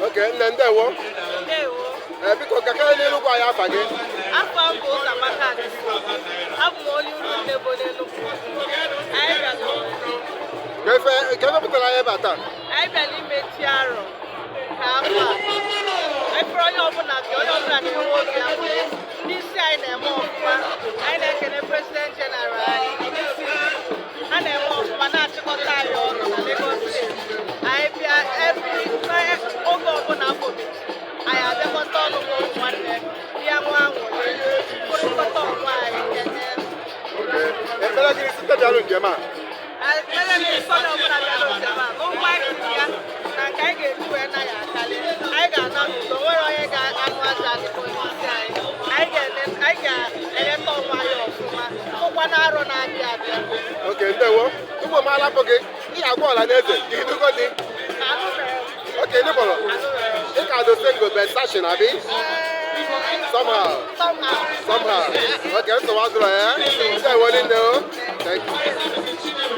Okay, nne ndewo. Ndewo. Biko kakere n'Enugwu anyị afa gị. Afọ m bụ Ụzọamaka Adịsị. Abụ m onye uru Nnebo n'Enugwu. Anyị bịara Ka efe pụtara anyị ebe a taa? Anyị bịara imechi arọ ka afọ a. Efere onye ọbụla bịa, onye ọbụla na-enwe obi aṅụrị. Ndị isi anyị na-eme ọfụma. Anyị na-ekele President General anyị. Ndị isi ha na-eme ọfụma na-achịkọta anyị ọnụ na Lagos State. Anyị bịa oge ọbụla afọ mechi. Anyị abịakọta ọnụ bụ nwanne bịa nwa aṅụrị kpụrụkọta ọnwa anyị kenye. Ekpere gị site bịarụ njem a? Ekpere gị site ọbụla bịarụ njem a n'ụgbọ anyị ya na nke anyị ga-eji wee na ya akali. Anyị ga-ana n'udo, nwere onye ga-anụ aja dịka onye isi anyị. Anyị ga-eleta ọnwa anyị ọfụma ụkwa na arọ na-abịa abịa. Oke, ndewo. Ụmụ m alapụ gị, ị ga-agwa ọla n'eze, idugo dị. Oke, ndị kpọrọ. Ị ka do single but session, abi? Somehow. Okay, so what's right? Ndewo, Thank you.